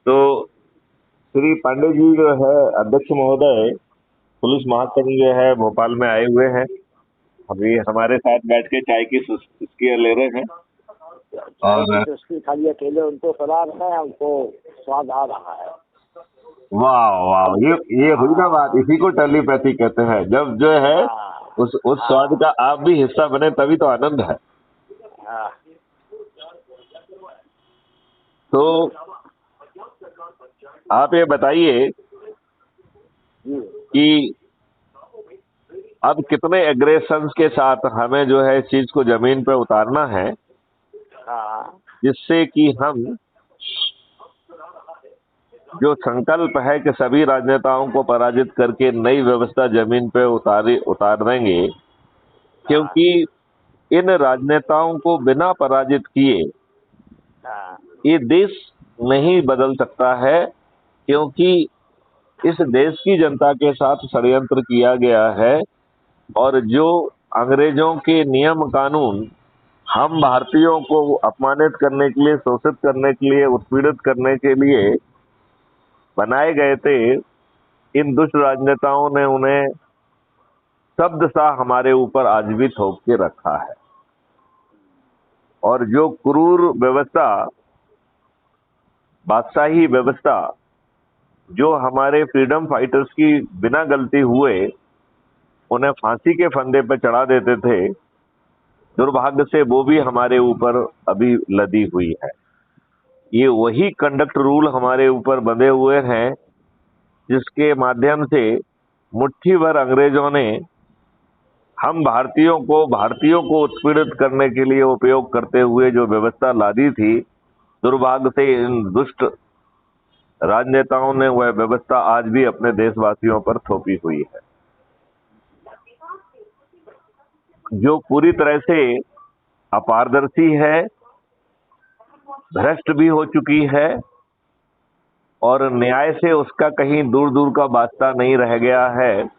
तो श्री पांडे जी जो है अध्यक्ष महोदय, पुलिस महासंघ जो है भोपाल में आए हुए हैं। अभी हमारे साथ बैठ के चाय की चुस्कियां ले रहे हैं। चाय की और चुस्की खाली अकेले उनको पिला रहे हैं, हमको स्वाद आ रहा है। वाह वाह, ये हुई ना बात, इसी को टेलीपैथी कहते हैं। जब जो है हाँ उस स्वाद हाँ का आप भी हिस्सा बने तभी तो आनंद है। हाँ। तो आप ये बताइए जी कि अब कितने एग्रेशंस के साथ हमें जो है इस चीज को जमीन पे उतारना है, हाँ जिससे कि हम जो संकल्प है कि सभी राजनेताओं को पराजित करके नई व्यवस्था जमीन पे उतार देंगे। हाँ क्योंकि इन राजनेताओं को बिना पराजित किए हाँ ये देश नहीं बदल सकता है। क्योंकि इस देश की जनता के साथ षड्यंत्र किया गया है, और जो अंग्रेजों के नियम कानून हम भारतीयों को अपमानित करने के लिए, शोषित करने के लिए, उत्पीड़ित करने के लिए बनाए गए थे, इन दुष्ट राजनेताओं ने उन्हें शब्दशः हमारे ऊपर आज भी थोप के रखा है। और जो क्रूर व्यवस्था, बादशाही व्यवस्था, जो हमारे फ्रीडम फाइटर्स की बिना गलती हुए उन्हें फांसी के फंदे पर चढ़ा देते थे, दुर्भाग्य से वो भी हमारे ऊपर अभी लदी हुई है। ये वही कंडक्ट रूल हमारे ऊपर बंधे हुए हैं, जिसके माध्यम से मुट्ठी भर अंग्रेजों ने हम भारतीयों को उत्पीड़ित करने के लिए उपयोग करते हुए जो व्यवस्था लादी थी, दुर्भाग्य से इन दुष्ट राजनेताओं ने वह व्यवस्था आज भी अपने देशवासियों पर थोपी हुई है, जो पूरी तरह से अपारदर्शी है, भ्रष्ट भी हो चुकी है, और न्याय से उसका कहीं दूर दूर का वास्ता नहीं रह गया है।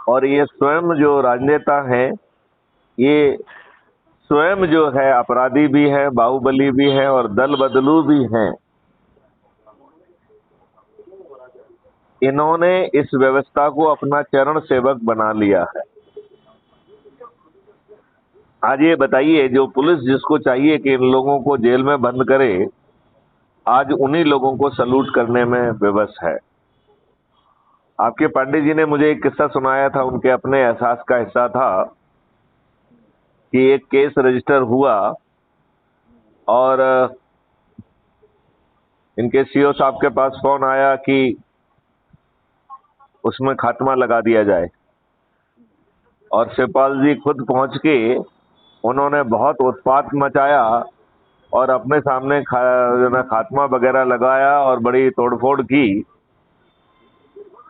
और ये स्वयं जो राजनेता हैं, ये स्वयं जो है अपराधी भी है, बाहुबली भी है, और दल बदलू भी हैं। इन्होंने इस व्यवस्था को अपना चरण सेवक बना लिया है। आज ये बताइए, जो पुलिस जिसको चाहिए कि इन लोगों को जेल में बंद करे, आज उन्हीं लोगों को सलूट करने में विवश है। आपके पांडे जी ने मुझे एक किस्सा सुनाया था, उनके अपने एहसास का हिस्सा था कि एक केस रजिस्टर हुआ और इनके सीओ साहब के पास फोन आया कि उसमें खात्मा लगा दिया जाए। और शिवपाल जी खुद पहुंच के उन्होंने बहुत उत्पात मचाया और अपने सामने जो ना खात्मा वगैरह लगाया और बड़ी तोड़फोड़ की।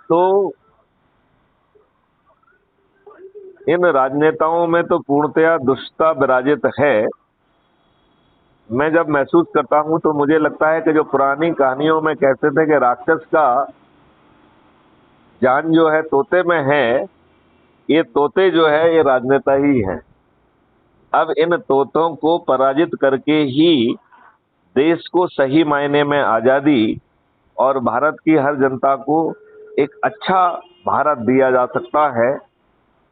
तो इन राजनेताओं में तो पूर्णतया दुष्टता विराजित है। मैं जब महसूस करता हूं तो मुझे लगता है कि जो पुरानी कहानियों में कहते थे कि राक्षस का जान जो है तोते में है, ये तोते जो है ये राजनेता ही हैं। अब इन तोतों को पराजित करके ही देश को सही मायने में आजादी और भारत की हर जनता को एक अच्छा भारत दिया जा सकता है,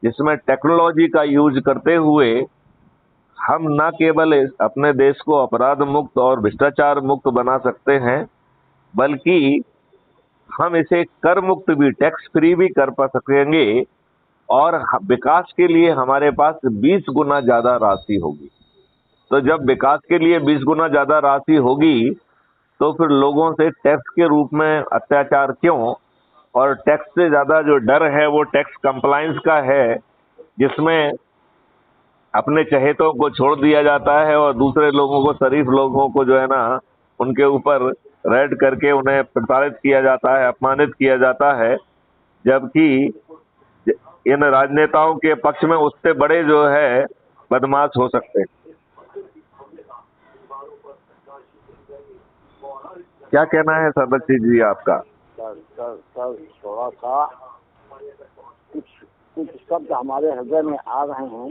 जिसमें टेक्नोलॉजी का यूज करते हुए हम न केवल अपने देश को अपराध मुक्त और भ्रष्टाचार मुक्त बना सकते हैं, बल्कि हम इसे कर मुक्त भी, टैक्स फ्री भी कर पा सकेंगे। और विकास के लिए हमारे पास 20 गुना ज्यादा राशि होगी। तो जब विकास के लिए 20 गुना ज्यादा राशि होगी, तो फिर लोगों से टैक्स के रूप में अत्याचार क्यों? और टैक्स से ज्यादा जो डर है वो टैक्स कंप्लायंस का है, जिसमें अपने चहेतों को छोड़ दिया जाता है और दूसरे लोगों को, शरीफ लोगों को जो है ना, उनके ऊपर रेड करके उन्हें प्रताड़ित किया जाता है, अपमानित किया जाता है। जबकि इन राजनेताओं के पक्ष में उससे बड़े जो है बदमाश हो सकते हैं। क्या कहना है सरबत जी आपका? सर थोड़ा सा कुछ कुछ शब्द हमारे हृदय में आ रहे हैं।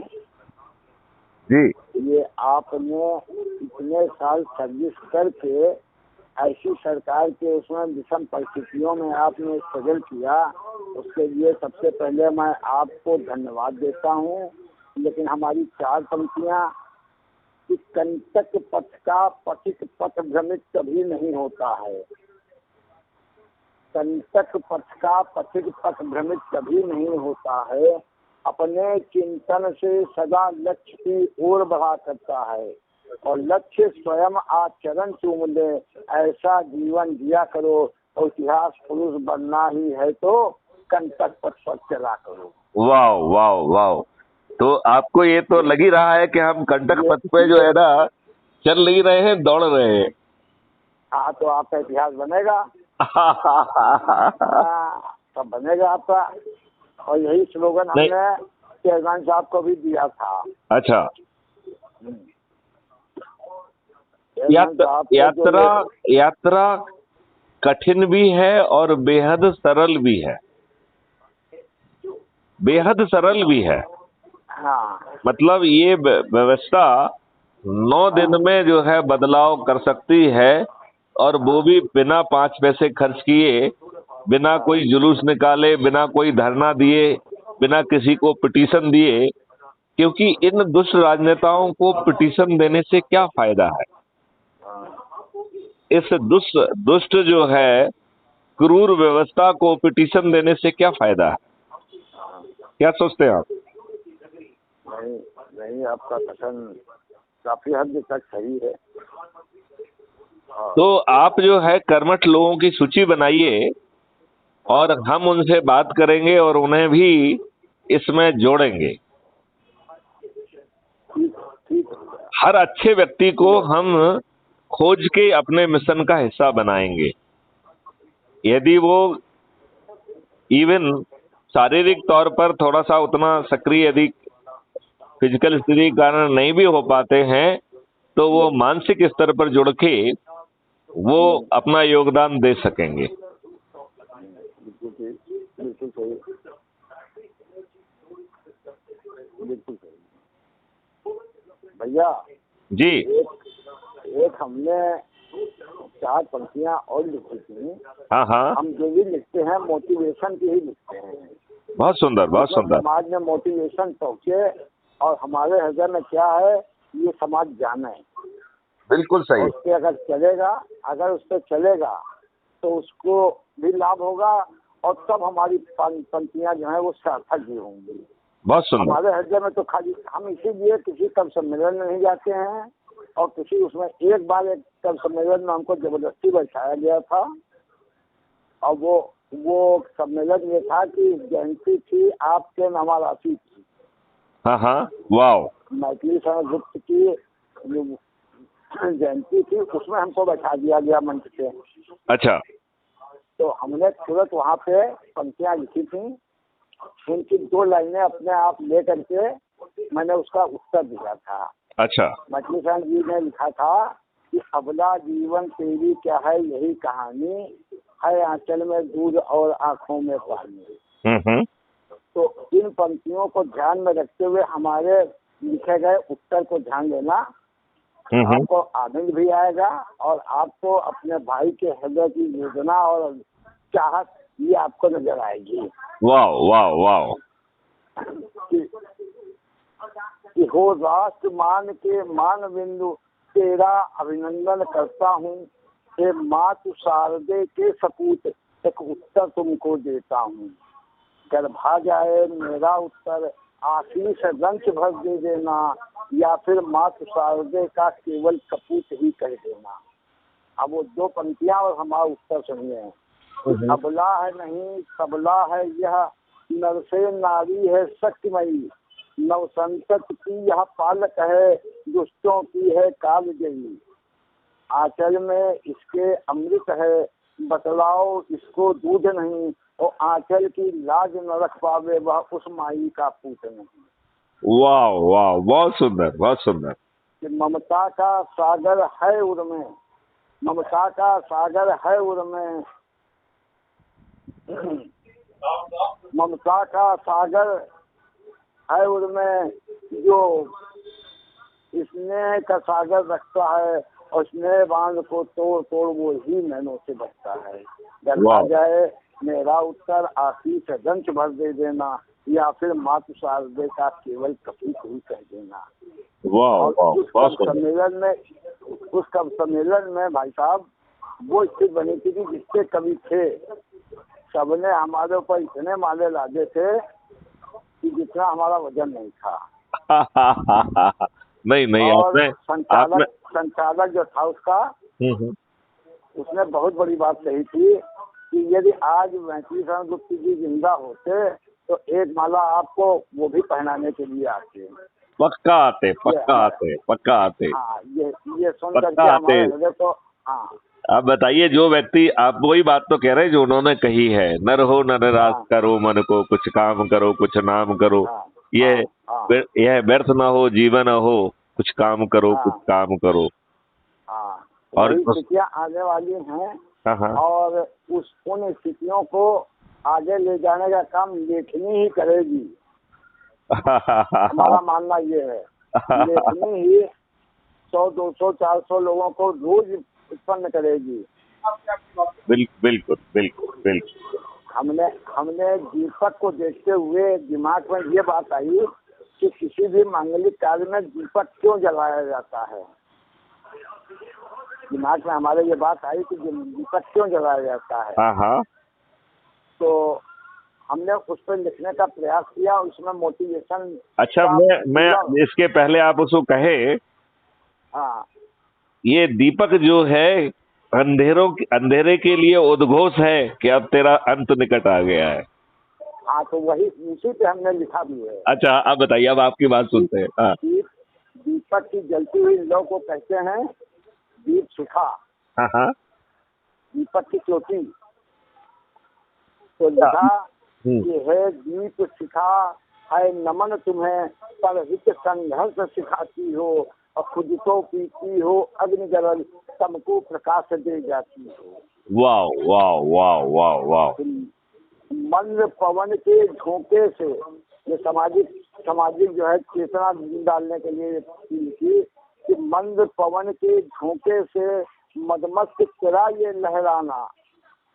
जी ये आपने इतने साल सर्विस करके ऐसी सरकार के उसमें विषम परिस्थितियों में आपने स्ट्रगल किया, उसके लिए सबसे पहले मैं आपको धन्यवाद देता हूँ। लेकिन हमारी 4 पंक्तियाँ कि कंटक पथ का पथिक पथ भ्रमित कभी नहीं होता है। कंटक पथ का पथिक पथ भ्रमित कभी नहीं होता है। अपने चिंतन से सदा लक्ष्य की ओर बढ़ा करता है और लक्ष्य स्वयं आचरण चूम ले। ऐसा जीवन जिया करो और इतिहास पुरुष बनना ही है तो कंटक पथ पर चला करो। वाह वाह वाह। तो आपको ये तो लग ही रहा है कि हम कंटक पथ पे जो है ना चल नहीं रहे हैं, दौड़ रहे हैं। हाँ, तो आपका इतिहास बनेगा। सब बनेगा आपका। और यही स्लोगन हमने चेयरमैन साहब को भी दिया था। अच्छा। चेयरमैन यात्रा कठिन भी है और बेहद सरल भी है, बेहद सरल भी है। हाँ, मतलब ये व्यवस्था 9 दिन में जो है बदलाव कर सकती है, और वो भी बिना 5 पैसे खर्च किए, बिना कोई जुलूस निकाले, बिना कोई धरना दिए, बिना किसी को पिटीशन दिए। क्योंकि इन दुष्ट राजनेताओं को पिटीशन देने से क्या फायदा है? इस दुष्ट जो है क्रूर व्यवस्था को पिटीशन देने से क्या फायदा है? क्या सोचते हैं आप? नहीं नहीं, आपका कथन काफी हद तक सही है। तो आप जो है कर्मठ लोगों की सूची बनाइए और हम उनसे बात करेंगे और उन्हें भी इसमें जोड़ेंगे। हर अच्छे व्यक्ति को हम खोज के अपने मिशन का हिस्सा बनाएंगे। यदि वो इवन शारीरिक तौर पर थोड़ा सा उतना सक्रिय यदि फिजिकल स्थिति के कारण नहीं भी हो पाते हैं, तो वो मानसिक स्तर पर जुड़ के वो अपना योगदान दे सकेंगे। बिल्कुल सही, बिल्कुल सही भैया जी। एक हमने 4 पंक्तियाँ और लिखी थी। हाँ हाँ, हम जो भी लिखते हैं मोटिवेशन की ही लिखते हैं। बहुत सुंदर, बहुत सुंदर। समाज में मोटिवेशन पहुँचे और हमारे हृदय में क्या है ये समाज जाने। बिल्कुल सही। उसके अगर उस पर चलेगा तो उसको भी लाभ होगा और तब हमारी पंक्तियाँ जो है वो सार्थक भी होंगी। बहुत सुंदर। हमारे हृदय में तो खाली हम इसीलिए किसी कवि सम्मेलन में नहीं जाते हैं। और किसी उसमें एक बार एक कवि सम्मेलन में हमको जबरदस्ती बैठाया गया था और वो सम्मेलन ये था कि जयंती थी आपके नवाराशि की। हाँ हाँ, वाह। मैथिली शरण गुप्त की जयंती थी, उसमें हमको बैठा दिया गया मंच पे। अच्छा। तो हमने तुरंत वहाँ पे पंक्तियाँ लिखी थी। उनकी 2 लाइनें अपने आप ले करके मैंने उसका उत्तर दिया था। अच्छा। मैथिली शरण जी ने लिखा था कि अबला जीवन तेरी क्या है यही कहानी है, आंचल में दूध और आँखों में पानी। तो इन पंक्तियों को ध्यान में रखते हुए हमारे लिखे गए उत्तर को ध्यान देना। आपको आनंद भी आएगा और आपको अपने भाई के हृदय की योजना और चाहत ये आपको नजर आएगी। वाह वाह वाह। कि हो राष्ट्र मान के मान बिंदु तेरा अभिनंदन करता हूँ। हे मातु शारदे के सपूत एक उत्तर तुमको देता हूँ। गर्भा जाए मेरा उत्तर आशीष रंच भर दे देना या फिर मातु शारदे का केवल कपूत ही कह देना। अब वो 2 पंक्तियाँ और हमारा उत्तर सुनिए। अबला है नहीं सबला है यह, नर से नारी है शक्तिमयी। नव संतत की यह पालक है, दुष्टों की है कालजयी। आंचल में इसके अमृत है, बतलाओ इसको दूध नहीं। और आंचल की लाज न रख पावे वह उस माई का पूत नहीं। वाह वाह, बहुत सुंदर, बहुत सुंदर। ममता का सागर है उर्मे, ममता का सागर है उर्मे, ममता का सागर है उर्मे जो स्नेह का सागर रखता है और स्नेह बांध को तोड़ तोड़ वो ही नैनों से बचता है। डर वाह। आ जाए मेरा उत्तर आशीष दंश भर दे देना, या फिर मातु शारदे का केवल कभी कोई कह देना। वाह और वाह, उस बहुत कवि सुंदर। सम्मेलन में भाई साहब वो स्थिति बनी थी कि जितने कवि थे सबने हमारे ऊपर इतने माले लादे थे कि जितना हमारा वजन नहीं था। नहीं नहीं, और आपने आपने संचालक जो था उसका, हम्म। उसने बहुत बड़ी बात कही थी कि यदि आज वैंकी शरण गुप्त जी जिंदा होते तो एक माला आपको वो भी पहनाने के लिए आते। पक्का आते, पक्का आते, पक्का आते। हाँ, ये सुन पक्का करके हमारे आते। हृदय तो हाँ। आप बताइए, जो व्यक्ति, आप वही बात तो कह रहे हैं जो उन्होंने कही है, नर हो नर रास हाँ, करो मन को, कुछ काम करो कुछ नाम करो। हाँ, ये हाँ, यह व्यर्थ ना हो जीवन हो, कुछ काम करो कुछ हाँ, काम करो। हाँ, और वही स्थितियाँ आने वाली हैं। हाँ हाँ और उन स्थितियों को आगे ले जाने का काम लेखनी ही करेगी। हमारा मानना ये है, लेखनी ही 100, 200, 400 लोगों को रोज उत्पन्न करेगी। बिल्कुल बिल्कुल बिल्कुल। हमने दीपक को देखते हुए दिमाग में ये बात आई कि किसी भी मांगलिक कार्य में दीपक क्यों जलाया जाता है। दिमाग में हमारे ये बात आई कि दीपक क्यों जलाया जाता है। हाँ हाँ। तो हमने उस पर लिखने का प्रयास किया, उसमें मोटिवेशन। अच्छा, मैं इसके पहले आप उसको कहे, हाँ, ये दीपक जो है अंधेरे के लिए उद्घोष है कि अब तेरा अंत निकट आ गया है। हाँ, तो वही उसी पे हमने लिखा भी है। अच्छा, आप बताइए, अब आपकी बात सुनते हैं। हाँ दीपक की जलती हुई लौ को कहते हैं दीप शिखा। हाँ हाँ। दीपक की चोटी तो लिखा कि है दीप शिखा है नमन तुम्हें, पर हित संघर्ष सिखाती हो, और खुद तो पीती हो अग्नि जलन, सबको प्रकाश दे जाती हो। वाह वाह वाह वाह वाह। मंद पवन के झोंके से, ये सामाजिक जो है चेतना डालने के लिए लिखी कि मंद पवन के झोंके से मदमस्त तेरा ये लहराना,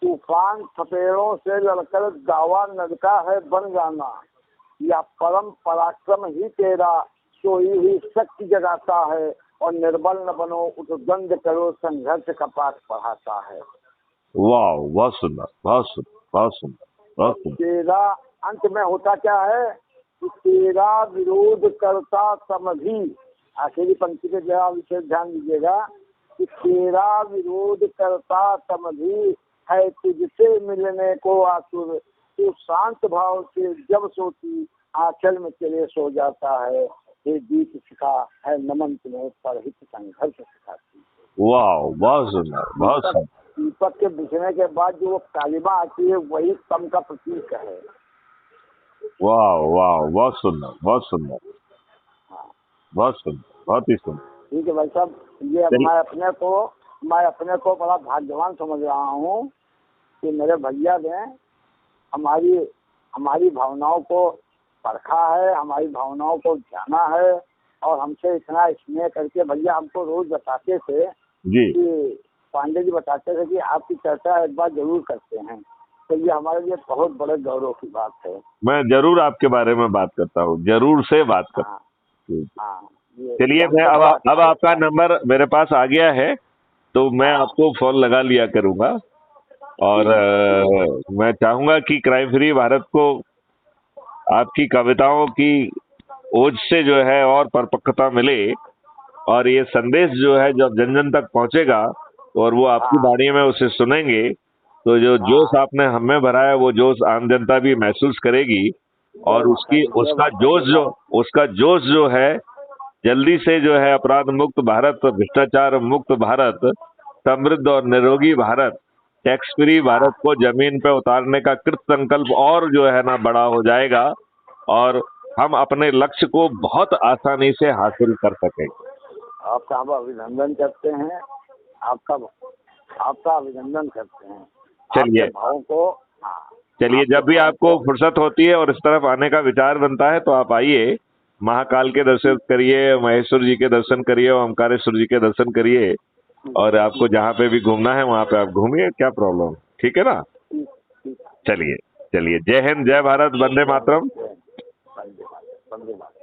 तूफान थपेड़ों से लड़कर दावा नदका है बन जाना, या परम पराक्रम ही तेरा सोई हुई शक्ति जगाता है, और निर्बल न बनो उद्दंड करो संघर्ष का पाठ पढ़ाता है। वाह, बहुत सुंदर बहुत सुंदर बहुत सुंदर बहुत सुंदर। तेरा अंत में होता क्या है कि तेरा विरोध करता तम भी, आखिरी पंक्ति पे जरा विशेष ध्यान दीजिएगा कि तेरा विरोध करता तम भी है तुझसे मिलने को आतुर, तू शांत भाव से जब सोती आंचल में तेरे सो जाता है, ये दीप शिखा है नमन तुम्हें पर हित संघर्ष सिखाती। वाह, बहुत सुंदर बहुत सुंदर। दीपक के बुझने के बाद जो वो कालिमा आती है वही तम का प्रतीक है। वाह वाह, बहुत सुंदर बहुत सुंदर। हाँ, बहुत सुंदर, बहुत ही सुंदर। ठीक है भाई साहब, ये मैं अपने को बड़ा भाग्यवान समझ रहा हूँ कि मेरे भैया ने हमारी भावनाओं को परखा है, हमारी भावनाओं को जाना है, और हमसे इतना स्नेह करके भैया हमको रोज बताते थे जी। कि पांडे जी बताते थे कि आपकी चर्चा एक बार जरूर करते हैं। तो ये हमारे लिए बहुत बड़े गौरव की बात है। मैं जरूर आपके बारे में बात करता हूँ, जरूर से बात करता हाँ, हूँ। हाँ, चलिए, मैं अब आपका नंबर मेरे पास आ गया है, तो मैं आपको फोन लगा लिया करूंगा, और मैं चाहूंगा कि क्राइम फ्री भारत को आपकी कविताओं की ओज से जो है और परिपक्वता मिले, और ये संदेश जो है जब जन जन तक पहुंचेगा और वो आपकी वाणी में उसे सुनेंगे, तो जो जोश आपने हमें भरा है वो जोश आम जनता भी महसूस करेगी, और उसका जोश जो है जल्दी से जो है अपराध मुक्त भारत, भ्रष्टाचार मुक्त भारत, समृद्ध और निरोगी भारत, टैक्स फ्री भारत को जमीन पे उतारने का कृत संकल्प और जो है ना बड़ा हो जाएगा, और हम अपने लक्ष्य को बहुत आसानी से हासिल कर सकेंगे। आपका हम अभिनंदन करते हैं, आपका अभिनंदन करते हैं। चलिए, भावों को चलिए, जब भी आपको फुर्सत होती है और इस तरफ आने का विचार बनता है तो आप आइए, महाकाल के दर्शन करिए, महेश्वर जी के दर्शन करिए, ओमकारेश्वर जी के दर्शन करिए, और आपको जहाँ पे भी घूमना है वहाँ पे आप घूमिए, क्या प्रॉब्लम, ठीक है ना। ठीक ठीक। चलिए चलिए, जय हिंद, जय भारत, वंदे मातरम। वंदे मातरम, वंदे मातरम।